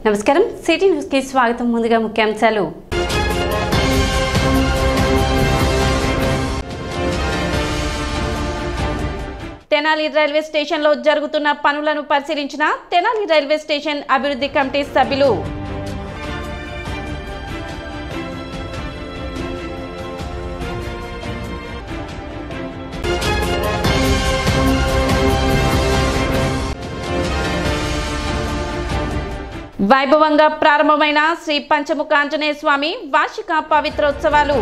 నమస్కారం city news కి స్వాగతం. ముందుగా ముఖ్యాంశాలు. తెనాలి రైల్వే స్టేషన్ లో జరుగుతున్న పనులను పరిశీలించిన తెనాలి రైల్వే స్టేషన్ అభివృద్ధి కమిటీ సభ్యులు. వైభవంగా ప్రారంభమైన శ్రీ పంచముఖ ఆంజనేయ స్వామి వార్షిక పవిత్రోత్సవాలు.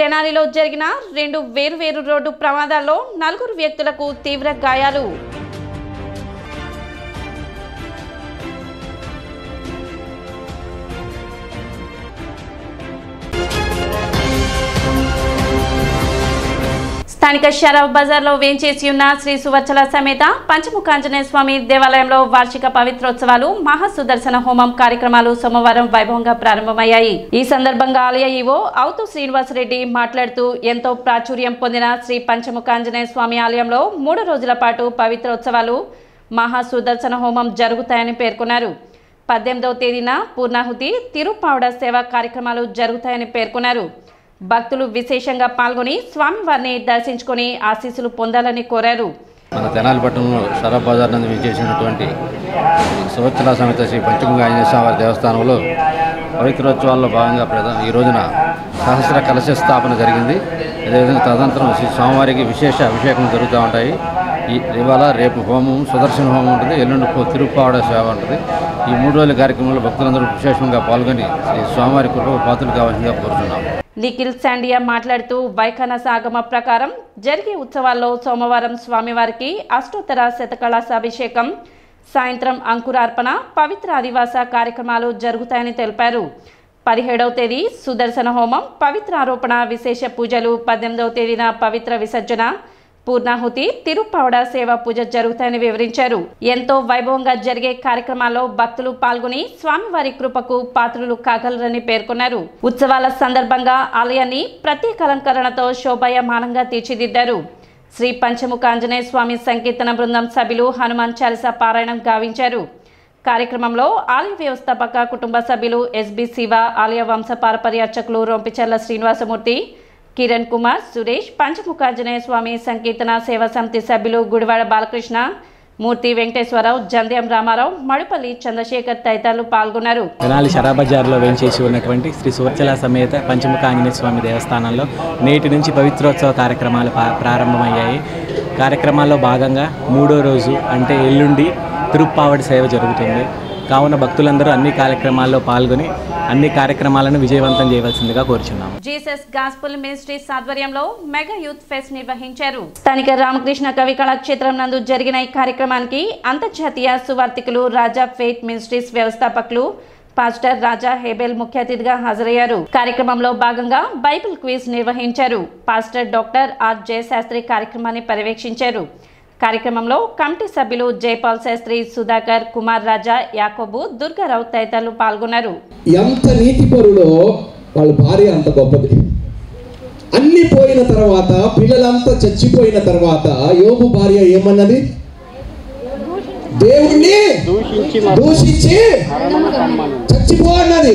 తెనాలిలో జరిగిన 2 వేర్వేరు రోడ్డు ప్రమాదాల్లో 4 వ్యక్తులకు తీవ్ర గాయాలు. స్థానిక షరాఫ్ బజార్లో వేంచేసి ఉన్న శ్రీ సువర్చల సమేత పంచముఖ ఆంజనేయ స్వామి దేవాలయంలో వార్షిక పవిత్రోత్సవాలు మహా సుదర్శన హోమం కార్యక్రమాలు సోమవారం వైభవంగా ప్రారంభమయ్యాయి. ఈ సందర్భంగా ఆలయ ఈవో అవుతు శ్రీనివాసరెడ్డి మాట్లాడుతూ ఎంతో ప్రాచుర్యం పొందిన శ్రీ పంచముఖ ఆంజనేయ స్వామి ఆలయంలో 3 రోజుల పాటు పవిత్రోత్సవాలు మహా సుదర్శన హోమం జరుగుతాయని పేర్కొన్నారు. 18వ తేదీన పూర్ణాహుతి తిరుపావడ సేవా కార్యక్రమాలు జరుగుతాయని పేర్కొన్నారు. భక్తులు విశేషంగా పాల్గొని స్వామివారిని దర్శించుకొని ఆశీస్సులు పొందాలని కోరారు. మన తెనాలి పట్టణంలో షరాఫ్ బజార్ నందు విచ్చేసినటువంటి సువర్చల సమేత శ్రీ పంచముఖ ఆంజనేయ స్వామి దేవస్థానంలో పవిత్రోత్సవాల్లో భాగంగా ఈ రోజున సహస్ర కలశ స్థాపన జరిగింది. అదేవిధంగా తదనంతరం శ్రీ స్వామివారికి విశేష అభిషేకం జరుగుతూ ఉంటాయి. ఇవాళ రేపు హోమం సుదర్శన హోమం ఉంటుంది, ఎల్లుండి తిరుపావడ సేవ ఉంటుంది. ఈ 3 రోజుల కార్యక్రమంలో భక్తులందరూ విశేషంగా పాల్గొని శ్రీ స్వామివారి కృపకు పాత్రలు కావాల్సిందిగా కోరుతున్నాం. నిఖిల్ శాండియా మాట్లాడుతూ వైఖానస ఆగమ ప్రకారం జరిగే ఉత్సవాల్లో సోమవారం స్వామివారికి అష్టోత్తర శతకళాసాభిషేకం, సాయంత్రం అంకురార్పణ, పవిత్ర అధివాస కార్యక్రమాలు జరుగుతాయని తెలిపారు. 17వ తేదీ సుదర్శన హోమం, పవిత్ర ఆరోపణ, విశేష పూజలు, 18వ తేదీన పవిత్ర విసర్జన, పూర్ణాహుతి, తిరుపావడ సేవ పూజ జరుగుతాయని వివరించారు. ఎంతో వైభవంగా జరిగే కార్యక్రమాల్లో భక్తులు పాల్గొని స్వామివారి కృపకు పాత్రులు కాగలరని పేర్కొన్నారు. ఉత్సవాల సందర్భంగా ఆలయాన్ని ప్రత్యేక అలంకరణతో శోభాయమానంగా తీర్చిదిద్దారు. శ్రీ పంచముఖ ఆంజనేయ స్వామి సంకీర్తన బృందం సభ్యులు హనుమాన్ చాలీసా పారాయణం గావించారు. కార్యక్రమంలో ఆలయ వ్యవస్థాపక కుటుంబ సభ్యులు ఎస్బి శివ, ఆలయ వంశ పారపర్య అర్చకులు రొంపిచెర్ల శ్రీనివాసమూర్తి, కిరణ్ కుమార్, సురేష్, పంచముఖ ఆంజనేయ స్వామి సంకీర్తన సేవా సమితి సభ్యులు గుడివాడ బాలకృష్ణ, మూర్తి వెంకటేశ్వరరావు, జంధ్యం రామారావు, మడుపల్లి చంద్రశేఖర్ తదితరులు పాల్గొన్నారు. తెనాలి షరాఫ్ బజార్లో వేంచేసి ఉన్నటువంటి శ్రీ సువర్చల సమేత పంచముఖ ఆంజనేయ స్వామి దేవస్థానంలో నేటి నుంచి పవిత్రోత్సవ కార్యక్రమాలు ప్రారంభమయ్యాయి. కార్యక్రమాల్లో భాగంగా 3వ రోజు అంటే ఎల్లుండి తిరుప్పావడి సేవ జరుగుతుంది. కావున భక్తులందరూ అన్ని కార్యక్రమాల్లో పాల్గొని అన్ని కార్యక్రమాలను విజయవంతం చేయవలసిందిగా కోరుచున్నాము. జీసస్ గాస్పుల్ మినిస్ట్రీస్ ఆధ్వర్యంలో మెగా యూత్ ఫెస్ట్ నిర్వహించారు. స్థానిక రామకృష్ణ కవి కళాక్షేత్రం నందు జరిగిన ఈ కార్యక్రమానికి అంతర్జాతీయ సువార్థికులు రాజా ఫెయిత్ మినిస్ట్రీస్ వ్యవస్థాపకులు పాస్టర్ రాజా హేబెల్ ముఖ్య అతిథిగా హాజరయ్యారు. కార్యక్రమంలో భాగంగా బైబిల్ క్విజ్ నిర్వహించారు. పాస్టర్ డాక్టర్ ఆర్ జయశాస్త్రి కార్యక్రమాన్ని పర్యవేక్షించారు. కార్యక్రమంలో కమిటీ సభ్యులు జయపాల్ శాస్త్రి, సుధాకర్, కుమార్ రాజా, యాకోబు, దుర్గారావు తదితరులు పాల్గొన్నారు. ఎంత నీతిపరులో వాళ్ళ భార్య అంత గొప్పది. అన్ని పోయిన తర్వాత, పిల్లలంతా చచ్చిపోయిన తర్వాత యోబు భార్య ఏమన్నది? దేవుణ్ణి దూషించి చచ్చిపో అన్నది.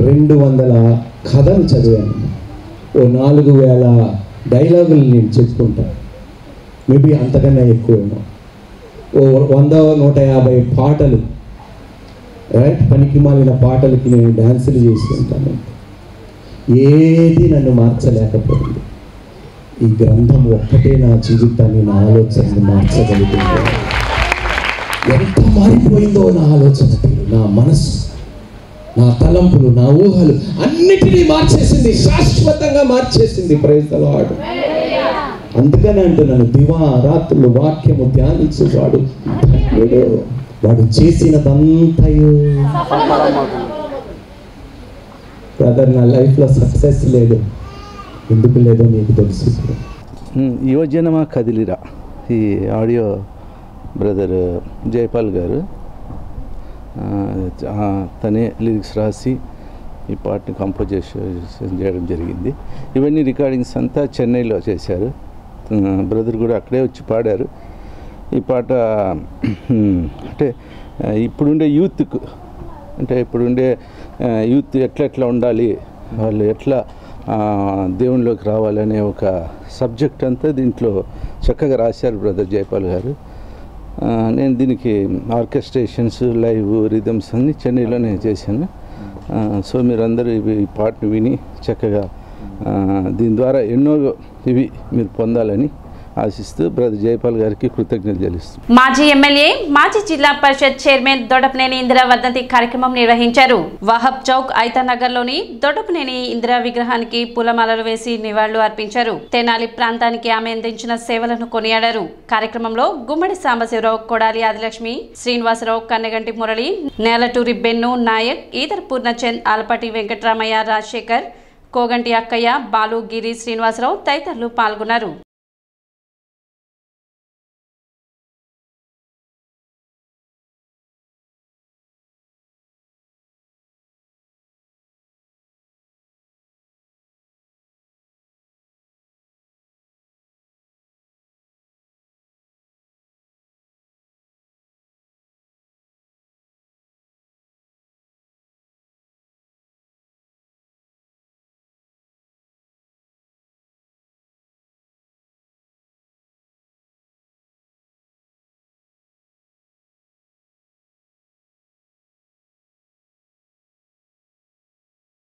200 కథలు చదివాను. 4000 డైలాగులు నేను చెప్పుకుంటాను. మేబీ అంతకన్నా ఎక్కువేమో. 100-150 పాటలు, రైట్, పనికి మాలిన పాటలకి నేను డ్యాన్సులు చేసి ఉంటాను. ఏది నన్ను మార్చలేకపోయింది. ఈ గ్రంథం ఒక్కటే నా జీవితాన్ని, నా ఆలోచనని మార్చగలుగుతుంది. ఎంత మారిపోయిందో నా ఆలోచన తీరు, నా మనసు, నా తలంపులు, నా ఊహలు అన్నిటినీ మార్చేసింది, శాశ్వతంగా మార్చేసింది. Praise the lord. అందుకని అంటున్నాను, దివారాత్రులు వాక్యము ధ్యానించేవాడు ధన్యుడు. వాడు చేసినదంతయు. బ్రదర్, నా లైఫ్లో సక్సెస్ లేదు. ఎందుకు లేదో మీకు తెలుసు. యువజనమా కదిలిరా ఈ ఆడియో బ్రదర్ జైపాల్ గారు తనే లిరిక్స్ రాసి ఈ పాటని కంపోజిషన్ చేయడం జరిగింది. ఇవన్నీ రికార్డింగ్స్ అంతా చెన్నైలో చేశారు. బ్రదర్ కూడా అక్కడే వచ్చి పాడారు. ఈ పాట అంటే ఇప్పుడుండే యూత్కు, అంటే ఇప్పుడుండే యూత్ ఎట్లా ఉండాలి, వాళ్ళు ఎట్లా దేవునిలోకి రావాలనే ఒక సబ్జెక్ట్ అంతా దీంట్లో చక్కగా రాశారు బ్రదర్ జైపాల్ గారు. నేను దీనికి ఆర్కెస్ట్రేషన్స్, లైవ్ రిథమ్స్ అన్నీ చెన్నైలోనే చేశాను. సో మీరందరూ ఈ పాటను విని చక్కగా దీని ద్వారా ఎన్నో ఇవి మీరు పొందాలని ఆశిస్తూ బ్రదర్ జైపాల్ గారికి కృతజ్ఞతలు చెల్లిస్తున్నాను. మాజీ ఎమ్మెల్యే, మాజీ జిల్లా పరిషత్ చైర్మన్ దొడ్డపనేని ఇందిరా వర్ధంతి కార్యక్రమం నిర్వహించారు. వహబ్ చౌక్ ఐతానగర్ లోని దొడ్డపనేని ఇందిరా విగ్రహానికి పూలమాలలు వేసి నివాళులు అర్పించారు. తెనాలి ప్రాంతానికి ఆమె అందించిన సేవలను కొనియాడారు. కార్యక్రమంలో గుమ్మడి సాంబశివరావు, కొడాలి ఆదిలక్ష్మి, శ్రీనివాసరావు, కన్నెగంటి మురళి, నేలటూరి బెన్ను నాయక్, ఈదర్ పూర్ణచంద్, ఆలపాటి వెంకట్రామయ్య, రాజశేఖర్, కోగంటి అక్కయ్య, బాలు, గిరి, శ్రీనివాసరావు తదితరులు పాల్గొన్నారు.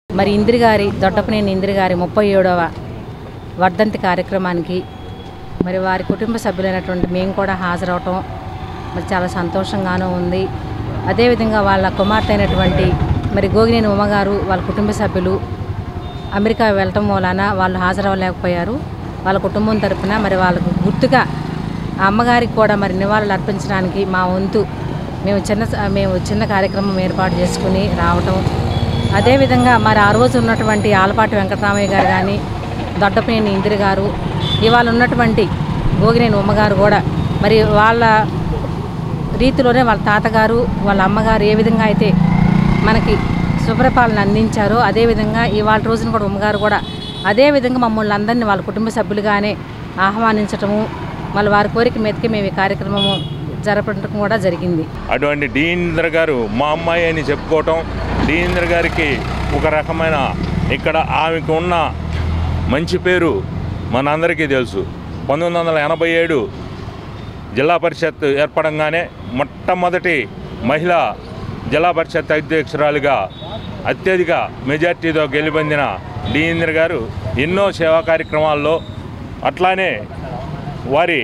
మరి ఇందిరగారి దొడ్డపనేని ఇందిరగారి 37వ వర్ధంతి కార్యక్రమానికి మరి వారి కుటుంబ సభ్యులైనటువంటి మేము కూడా హాజరవటం మరి చాలా సంతోషంగానూ ఉంది. అదేవిధంగా వాళ్ళ కుమార్తె అయినటువంటి మరి గోగినేని ఉమ్మగారు వాళ్ళ కుటుంబ సభ్యులు అమెరికా వెళ్ళటం వలన వాళ్ళు హాజరవ్వలేకపోయారు. వాళ్ళ కుటుంబం తరపున మరి వాళ్ళకు గుర్తుగా ఆ అమ్మగారికి కూడా మరి నివాళులు అర్పించడానికి మా వంతు మేము చిన్న కార్యక్రమం ఏర్పాటు చేసుకుని రావటం. అదేవిధంగా మరి ఆ రోజు ఉన్నటువంటి ఆలపాటి వెంకటరామయ్య గారు కానీ, దొడ్డపనేని ఇందిర గారు, ఇవాళ ఉన్నటువంటి గోగినేని ఉమ్మగారు కూడా మరి వాళ్ళ రీతిలోనే వాళ్ళ తాతగారు వాళ్ళ అమ్మగారు ఏ విధంగా అయితే మనకి శుభ్రపాలన అందించారో అదేవిధంగా ఇవాళ రోజున కూడా ఉమ్మగారు కూడా అదేవిధంగా మమ్మల్ని అందరినీ వాళ్ళ కుటుంబ సభ్యులుగానే ఆహ్వానించటము, మళ్ళీ వారి కోరిక మీదకి మేము ఈ కార్యక్రమము జరపడం కూడా జరిగింది. అటువంటి డి ఇంద్ర గారు మా అమ్మాయి అని చెప్పుకోవటం, డి ఇంద్ర గారికి ఒక రకమైన ఇక్కడ ఆమెకు ఉన్న మంచి పేరు మనందరికీ తెలుసు. 1987 జిల్లా పరిషత్ ఏర్పడంగానే మొట్టమొదటి మహిళా జిల్లా పరిషత్ అధ్యక్షురాలుగా అత్యధిక మెజార్టీతో గెలుపొందిన డి ఇంద్ర గారు ఎన్నో సేవా కార్యక్రమాల్లో, అట్లానే వారి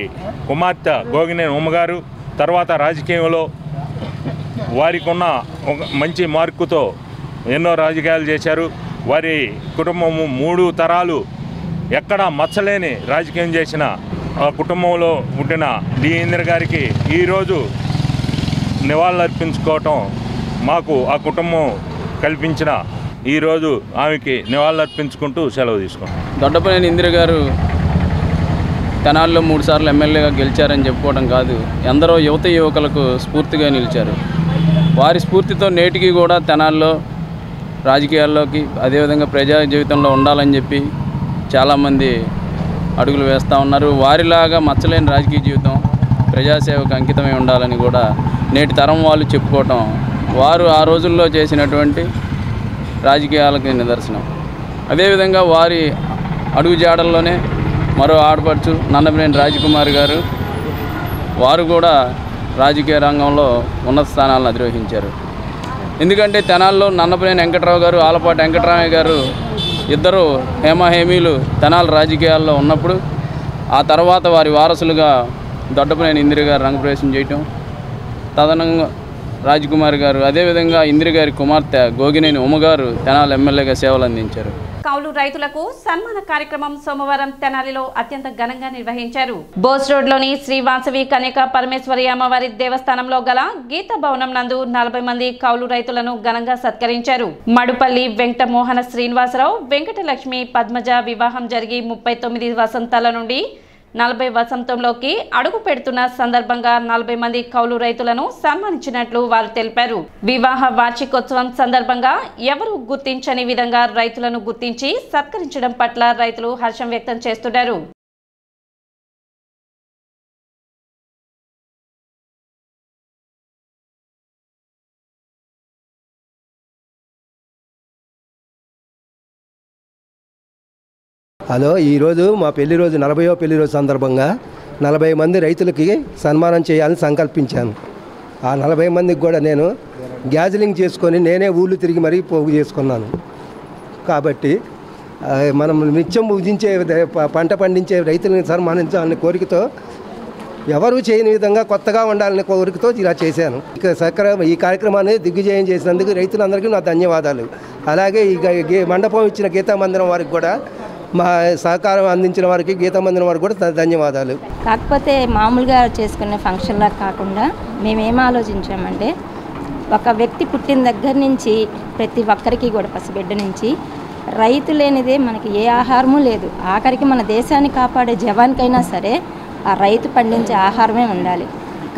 కుమార్తె గోగినేని ఉమ్మగారు తర్వాత రాజకీయంలో వారికి ఉన్న ఒక మంచి మార్కుతో ఎన్నో రాజకీయాలు చేశారు. వారి కుటుంబము 3 తరాలు ఎక్కడా మచ్చలేని రాజకీయం చేసిన ఆ కుటుంబంలో పుట్టిన డి ఇంద్ర గారికి ఈరోజు నివాళులు అర్పించుకోవటం మాకు ఆ కుటుంబం కల్పించిన ఈరోజు ఆమెకి నివాళులు అర్పించుకుంటూ సెలవు తీసుకుంటాం. దొడ్డపనేని ఇందిర గారు తెనాలిలో 3 సార్లు ఎమ్మెల్యేగా గెలిచారని చెప్పుకోవడం కాదు, ఎందరో యువత యువకులకు స్ఫూర్తిగా నిలిచారు. వారి స్ఫూర్తితో నేటికి కూడా తెనాల్లో రాజకీయాల్లోకి అదేవిధంగా ప్రజా జీవితంలో ఉండాలని చెప్పి చాలామంది అడుగులు వేస్తూ ఉన్నారు. వారిలాగా మచ్చలేని రాజకీయ జీవితం ప్రజాసేవకు అంకితమై ఉండాలని కూడా నేటి తరం వాళ్ళు చెప్పుకోవటం వారు ఆ రోజుల్లో చేసినటువంటి రాజకీయాలకు నిదర్శనం. అదేవిధంగా వారి అడుగు జాడల్లోనే మరో ఆడపడుచు నన్నపనేని రాజకుమారి గారు, వారు కూడా రాజకీయ రంగంలో ఉన్నత స్థానాలను అధిరోహించారు. ఎందుకంటే తెనాల్లో నన్నపనేని వెంకట్రావు గారు, ఆలపాటి వెంకటరామయ్య గారు ఇద్దరు హేమహేమీలు తెనాలి రాజకీయాల్లో ఉన్నప్పుడు ఆ తర్వాత వారి వారసులుగా దొడ్డపనేని ఇందిర గారు రంగప్రవేశం చేయటం, తదనంగా రాజకుమారి గారు అదేవిధంగా ఇందిర గారి కుమార్తె గోగినేని ఉమ్మగారు తెనాలి ఎమ్మెల్యేగా సేవలు అందించారు. కౌలు రైతులకు సన్మాన కార్యక్రమం సోమవారం తెనాలిలో అత్యంత ఘనంగా నిర్వహించారు. బోస్ రోడ్లోని శ్రీ వాసవి కన్యకా పరమేశ్వరి అమ్మవారి దేవస్థానంలో గల గీత భవనం నందు 40 మంది కౌలు రైతులను ఘనంగా సత్కరించారు. మడుపల్లి వెంకటమోహన శ్రీనివాసరావు, వెంకటలక్ష్మి, పద్మజ వివాహం జరిగి 39 వసంతాల నుండి 40 వసంతంలోకి అడుగు పెడుతున్న సందర్భంగా 40 మంది కౌలు రైతులను సన్మానించినట్లు వారు తెలిపారు. వివాహ వార్షికోత్సవం సందర్భంగా ఎవరూ గుర్తించని విధంగా రైతులను గుర్తించి సత్కరించడం పట్ల రైతులు హర్షం వ్యక్తం చేస్తున్నారు. హలో, ఈరోజు మా పెళ్లి రోజు 40వ పెళ్లి రోజు సందర్భంగా 40 మంది రైతులకి సన్మానం చేయాలని సంకల్పించాను. ఆ 40 మందికి కూడా నేను గ్యాజలింగ్ చేసుకొని నేనే ఊళ్ళు తిరిగి మరీ పోగు చేసుకున్నాను. కాబట్టి మనం నిత్యం భుజించే పంట పండించే రైతులను సన్మానించాలనే కోరికతో, ఎవరూ చేయని విధంగా కొత్తగా ఉండాలనే కోరికతో ఇలా చేశాను. ఈ కార్యక్రమాన్ని దిగ్విజయం చేసినందుకు రైతులందరికీ నా ధన్యవాదాలు. అలాగే ఈ మండపం ఇచ్చిన గీతా మందిరం వారికి కూడా, మా సహకారం అందించిన వారికి గీతా మందిరం వారికి కూడా ధన్యవాదాలు. కాకపోతే మామూలుగా చేసుకునే ఫంక్షన్లా కాకుండా మేమేం ఆలోచించామంటే, ఒక వ్యక్తి పుట్టిన దగ్గర నుంచి ప్రతి ఒక్కరికి కూడా పసిబిడ్డ నుంచి రైతు లేనిదే మనకి ఏ ఆహారము లేదు. ఆఖరికి మన దేశాన్ని కాపాడే జవాన్కైనా సరే ఆ రైతు పండించే ఆహారమే ఉండాలి.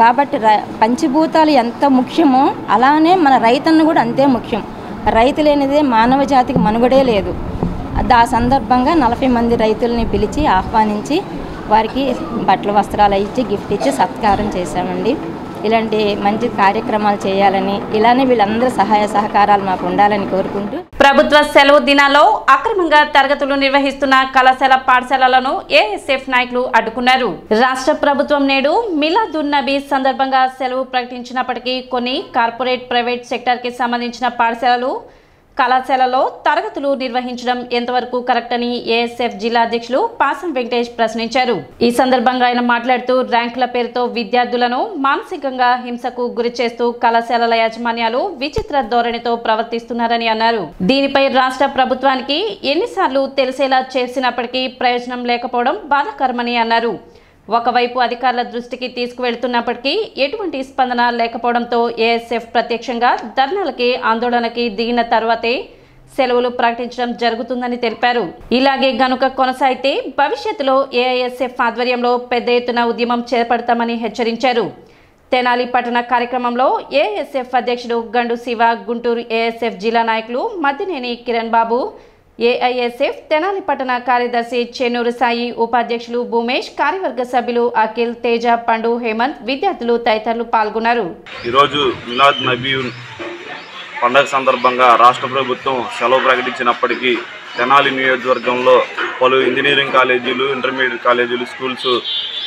కాబట్టి పంచభూతాలు ఎంత ముఖ్యమో అలానే మన రైతన్న కూడా అంతే ముఖ్యం. రైతు లేనిదే మానవ జాతికి మనుగడే లేదు. ఆ సందర్భంగా 40 మంది రైతుల్ని పిలిచి ఆహ్వానించి వారికి బట్టలు వస్త్రాలు ఇచ్చి గిఫ్ట్ ఇచ్చి సత్కారం చేశామండి. ఇలాంటి మంచి కార్యక్రమాలు చేయాలని, ఇలానే వీళ్ళందరూ సహాయ సహకారాలు మాకు ఉండాలని కోరుకుంటూ, ప్రభుత్వ సెలవు దినాల్లో అక్రమంగా తరగతులు నిర్వహిస్తున్న కళాశాల పాఠశాలలను ఏఎస్ఎఫ్ నాయకులు అడ్డుకున్నారు. రాష్ట్ర ప్రభుత్వం నేడు మిలాదున్ నబీ సందర్భంగా సెలవు ప్రకటించినప్పటికీ కొన్ని కార్పొరేట్ ప్రైవేట్ సెక్టార్ కి సంబంధించిన పాఠశాలలు కళాశాలలో తరగతులు నిర్వహించడం ఎంతవరకు కరెక్ట్ అని ఏఎస్ఎఫ్ జిల్లా అధ్యక్షులు పాసం వెంకటేష్ ప్రశ్నించారు. ఈ సందర్భంగా ఆయన మాట్లాడుతూ, ర్యాంకుల పేరుతో విద్యార్థులను మానసికంగా హింసకు గురి చేస్తూ కళాశాలల యాజమాన్యాలు విచిత్ర ధోరణితో ప్రవర్తిస్తున్నారని అన్నారు. దీనిపై రాష్ట్ర ప్రభుత్వానికి ఎన్నిసార్లు తెలిసేలా చేసినప్పటికీ ప్రయోజనం లేకపోవడం బాధాకరమని అన్నారు. ఒకవైపు అధికారుల దృష్టికి తీసుకువెళ్తున్నప్పటికీ ఎటువంటి స్పందన లేకపోవడంతో ఏఎస్ఎఫ్ ప్రత్యక్షంగా ధర్నాలకి ఆందోళనకి దిగిన తర్వాతే సెలవులు ప్రకటించడం జరుగుతుందని తెలిపారు. ఇలాగే గనుక కొనసాగితే భవిష్యత్తులో ఏఐఎస్ఎఫ్ ఆధ్వర్యంలో పెద్ద ఎత్తున ఉద్యమం చేపడతామని హెచ్చరించారు. తెనాలి పట్టణ కార్యక్రమంలో ఏఎస్ఎఫ్ అధ్యక్షుడు గండు శివ, గుంటూరు ఏఎస్ఎఫ్ జిల్లా నాయకులు మద్దినేని కిరణ్ బాబు, ఏఐఎస్ఎఫ్ తెనాలి పట్టణ కార్యదర్శి చెన్నూరు సాయి, ఉపాధ్యక్షులు భూమేష్, కార్యవర్గ సభ్యులు అఖిల్, తేజ, పండు, హేమంత్, విద్యార్థులు తదితరులు పాల్గొన్నారు. ఈరోజు మిలాద్ నబీ పండుగ సందర్భంగా రాష్ట్ర ప్రభుత్వం సెలవు ప్రకటించినప్పటికీ తెనాలి నియోజకవర్గంలో పలు ఇంజనీరింగ్ కాలేజీలు, ఇంటర్మీడియట్ కాలేజీలు, స్కూల్స్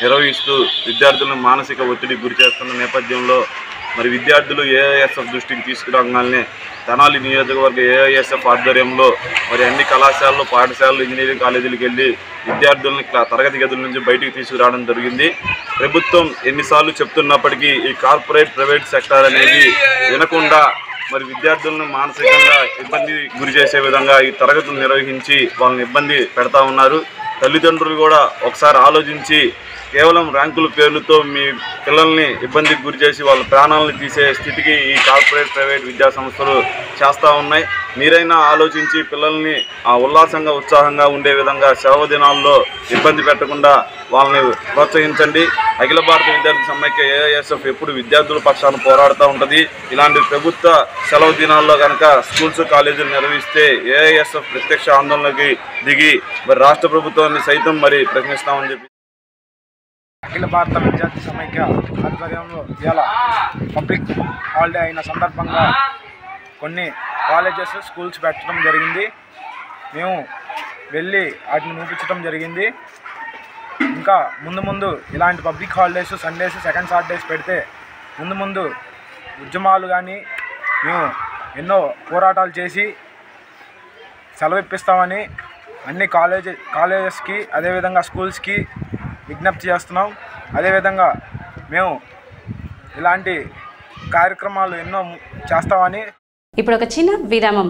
నిర్వహిస్తూ విద్యార్థులను మానసిక ఒత్తిడికి గురి చేస్తున్న నేపథ్యంలో మరి విద్యార్థులు ఏఐఎస్ఎఫ్ దృష్టికి తీసుకురాగానే తెనాలి నియోజకవర్గ ఏఐఎస్ఎఫ్ ఆధ్వర్యంలో మరి అన్ని కళాశాలలు, పాఠశాలలు, ఇంజనీరింగ్ కాలేజీలకు వెళ్ళి విద్యార్థులను తరగతి గదుల నుంచి బయటికి తీసుకురావడం జరిగింది. ప్రభుత్వం ఎన్నిసార్లు చెప్తున్నప్పటికీ ఈ కార్పొరేట్ ప్రైవేట్ సెక్టార్ అనేది వినకుండా మరి విద్యార్థులను మానసికంగా ఇబ్బంది గురి చేసే విధంగా ఈ తరగతులు నిర్వహించి వాళ్ళని ఇబ్బంది పెడతా ఉన్నారు. తల్లిదండ్రులు కూడా ఒకసారి ఆలోచించి కేవలం ర్యాంకుల పేర్లతో మీ పిల్లల్ని ఇబ్బందికి గురి చేసి వాళ్ళ ప్రాణాలను తీసే స్థితికి ఈ కార్పొరేట్ ప్రైవేట్ విద్యా సంస్థలు చేస్తూ ఉన్నాయి. మీరైనా ఆలోచించి పిల్లల్ని ఉల్లాసంగా, ఉత్సాహంగా ఉండే విధంగా సెలవు దినాల్లో ఇబ్బంది పెట్టకుండా వాళ్ళని ప్రోత్సహించండి. అఖిల భారత విద్యార్థి సమైక్య ఏఐఎస్ఎఫ్ ఎప్పుడు విద్యార్థుల పక్షాన పోరాడుతూ ఉంటుంది. ఇలాంటి ప్రభుత్వ సెలవు దినాల్లో కనుక స్కూల్స్, కాలేజీలు నిర్వహిస్తే ఏఐఎస్ఎఫ్ ప్రత్యక్ష ఆందోళనకి దిగి మరి రాష్ట్ర ప్రభుత్వాన్ని సైతం మరి ప్రశ్నిస్తామని చెప్పి అఖిల భారత విద్యార్థి సమైక్య ఆధ్వర్యంలో ఇవాళ పబ్లిక్ హాలిడే అయిన సందర్భంగా కొన్ని కాలేజెస్, స్కూల్స్ పెట్టడం జరిగింది. మేము వెళ్ళి వాటిని చూపించడం జరిగింది. ఇంకా ముందు ఇలాంటి public holidays, Sundays, second Saturdays పెడితే ముందు ఉద్యమాలు కానీ మేము ఎన్నో పోరాటాలు చేసి సెలవు ఇప్పిస్తామని అన్ని కాలేజెస్కి అదేవిధంగా స్కూల్స్కి విజ్ఞప్తి చేస్తున్నాం. అదేవిధంగా మేము ఇలాంటి కార్యక్రమాలు ఎన్నో చేస్తామని. ఇప్పుడు ఒక చిన్న విరామం.